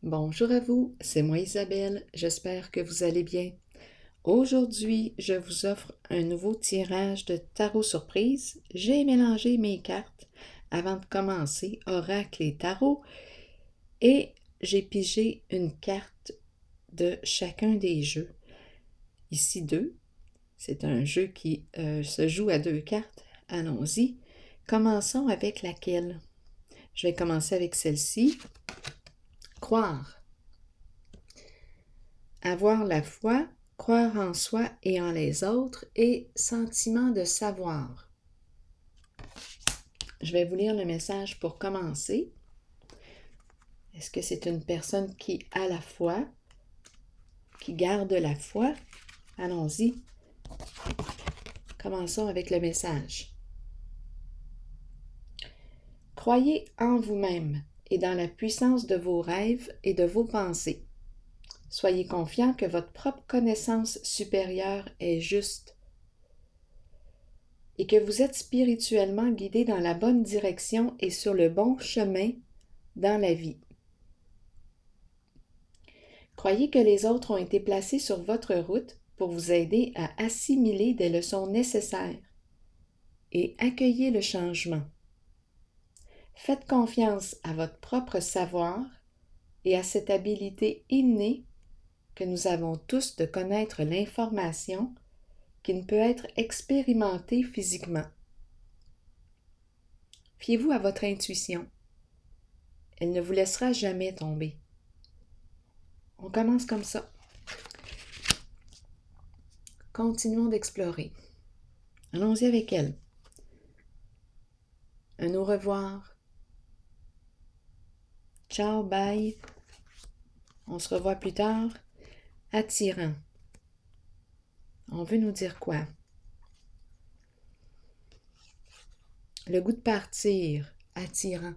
Bonjour à vous, c'est moi Isabelle, j'espère que vous allez bien. Aujourd'hui, je vous offre un nouveau tirage de tarot surprise. J'ai mélangé mes cartes avant de commencer, oracle et tarot, et j'ai pigé une carte de chacun des jeux. Ici deux, c'est un jeu qui se joue à deux cartes. Allons-y. Commençons avec laquelle? Je vais commencer avec celle-ci. Croire. Avoir la foi, croire en soi et en les autres et sentiment de savoir. Je vais vous lire le message pour commencer. Est-ce que c'est une personne qui a la foi, qui garde la foi? Allons-y. Commençons avec le message. Croyez en vous-même et dans la puissance de vos rêves et de vos pensées. Soyez confiant que votre propre connaissance supérieure est juste et que vous êtes spirituellement guidé dans la bonne direction et sur le bon chemin dans la vie. Croyez que les autres ont été placés sur votre route pour vous aider à assimiler des leçons nécessaires et accueillez le changement. Faites confiance à votre propre savoir et à cette habilité innée que nous avons tous de connaître l'information qui ne peut être expérimentée physiquement. Fiez-vous à votre intuition. Elle ne vous laissera jamais tomber. On commence comme ça. Continuons d'explorer. Allons-y avec elle. Un au revoir. Ciao, bye. On se revoit plus tard. Attirant. On veut nous dire quoi? Le goût de partir. Attirant.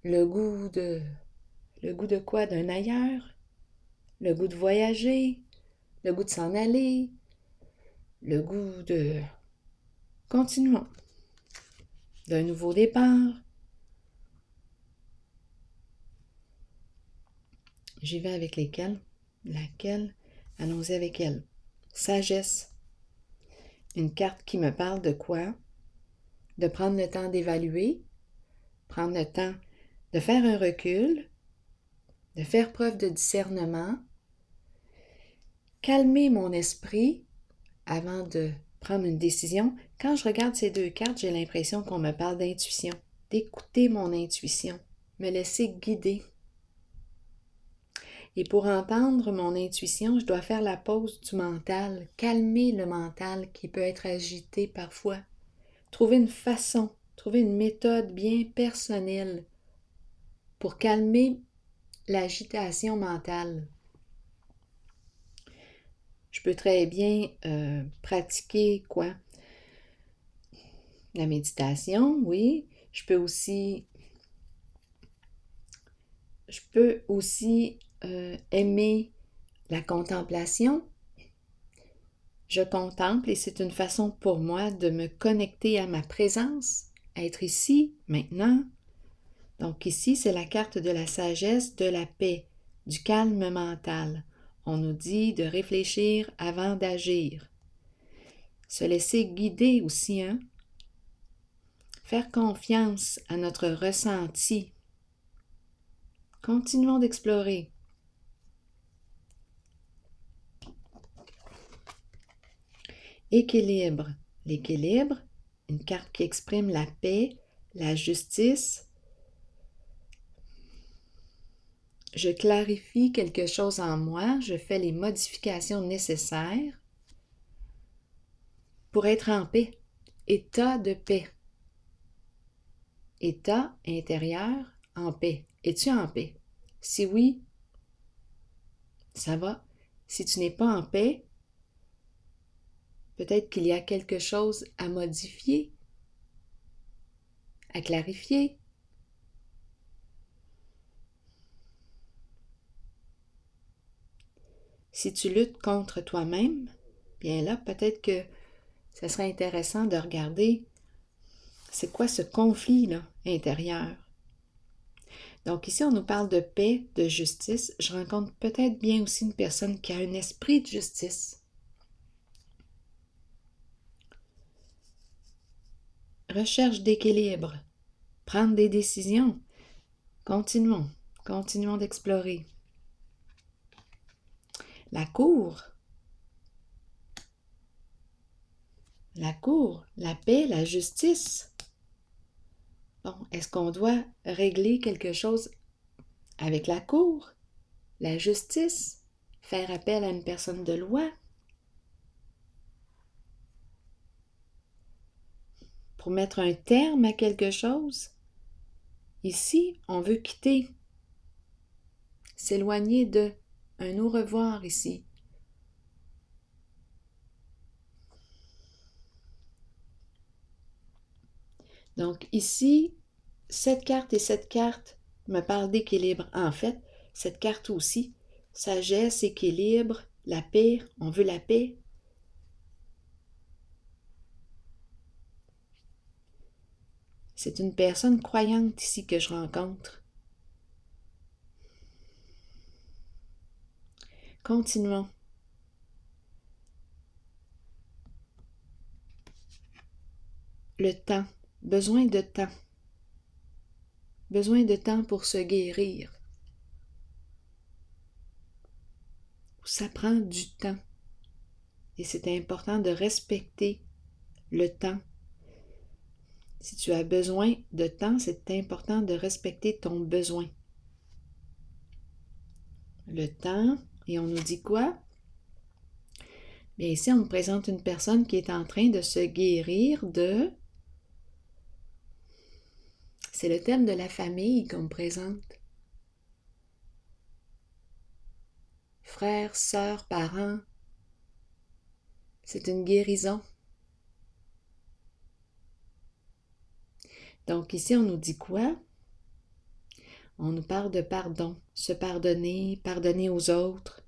Le goût de quoi? D'un ailleurs? Le goût de voyager? Le goût de s'en aller? Le goût de... Continuons. D'un nouveau départ. J'y vais avec lesquels? Laquelle? Allons-y avec elle. Sagesse. Une carte qui me parle de quoi? De prendre le temps d'évaluer, prendre le temps de faire un recul, de faire preuve de discernement, calmer mon esprit avant de prendre une décision. Quand je regarde ces deux cartes, j'ai l'impression qu'on me parle d'intuition, d'écouter mon intuition, me laisser guider. Et pour entendre mon intuition, je dois faire la pause du mental, calmer le mental qui peut être agité parfois. Trouver une façon, trouver une méthode bien personnelle pour calmer l'agitation mentale. Je peux très bien pratiquer quoi? La méditation, oui. Je peux aussi aimer la contemplation. Je contemple et c'est une façon pour moi de me connecter à ma présence, à être ici, maintenant. Donc ici, c'est la carte de la sagesse, de la paix, du calme mental. On nous dit de réfléchir avant d'agir. Se laisser guider aussi, hein? Faire confiance à notre ressenti. Continuons d'explorer. Équilibre. L'équilibre, une carte qui exprime la paix, la justice. Je clarifie quelque chose en moi, je fais les modifications nécessaires pour être en paix. État de paix. État intérieur en paix. Es-tu en paix? Si oui, ça va. Si tu n'es pas en paix, peut-être qu'il y a quelque chose à modifier, à clarifier. Si tu luttes contre toi-même, bien là, peut-être que ça serait intéressant de regarder c'est quoi ce conflit-là intérieur. Donc ici, on nous parle de paix, de justice. Je rencontre peut-être bien aussi une personne qui a un esprit de justice. Recherche d'équilibre. Prendre des décisions. Continuons d'explorer. La cour, la paix, la justice. Bon, est-ce qu'on doit régler quelque chose avec la cour, la justice, faire appel à une personne de loi pour mettre un terme à quelque chose? Ici, on veut quitter, s'éloigner de un au revoir ici. Donc ici, cette carte et cette carte me parlent d'équilibre. En fait, cette carte aussi, sagesse, équilibre, la paix, on veut la paix. C'est une personne croyante ici que je rencontre. Continuons. Le temps, besoin de temps. Besoin de temps pour se guérir. Ça prend du temps. Et c'est important de respecter le temps. Si tu as besoin de temps, c'est important de respecter ton besoin. Le temps, et on nous dit quoi? Bien ici, on nous présente une personne qui est en train de se guérir de... C'est le thème de la famille qu'on me présente. Frères, sœurs, parents. C'est une guérison. Donc ici, on nous dit quoi? On nous parle de pardon, se pardonner, pardonner aux autres.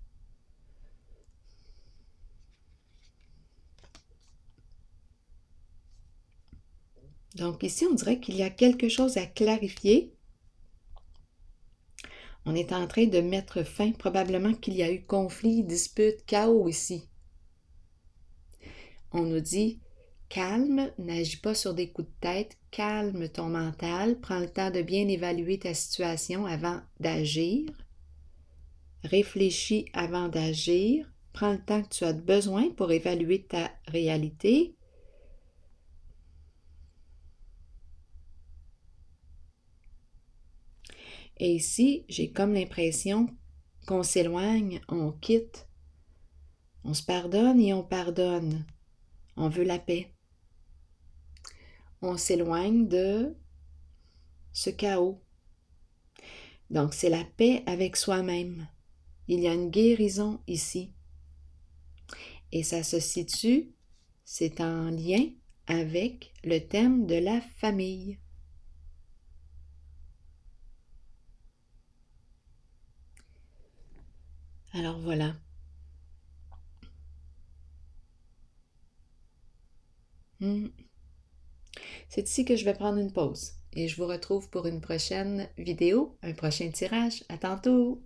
Donc ici, on dirait qu'il y a quelque chose à clarifier. On est en train de mettre fin, probablement qu'il y a eu conflit, dispute, chaos ici. On nous dit, calme, n'agis pas sur des coups de tête, calme ton mental, prends le temps de bien évaluer ta situation avant d'agir, réfléchis avant d'agir, prends le temps que tu as besoin pour évaluer ta réalité. Et ici, j'ai comme l'impression qu'on s'éloigne, on quitte, on se pardonne et on pardonne. On veut la paix. On s'éloigne de ce chaos. Donc, c'est la paix avec soi-même. Il y a une guérison ici. Et ça se situe, c'est en lien avec le thème de la famille. Alors voilà. C'est ici que je vais prendre une pause et je vous retrouve pour une prochaine vidéo, un prochain tirage. À tantôt!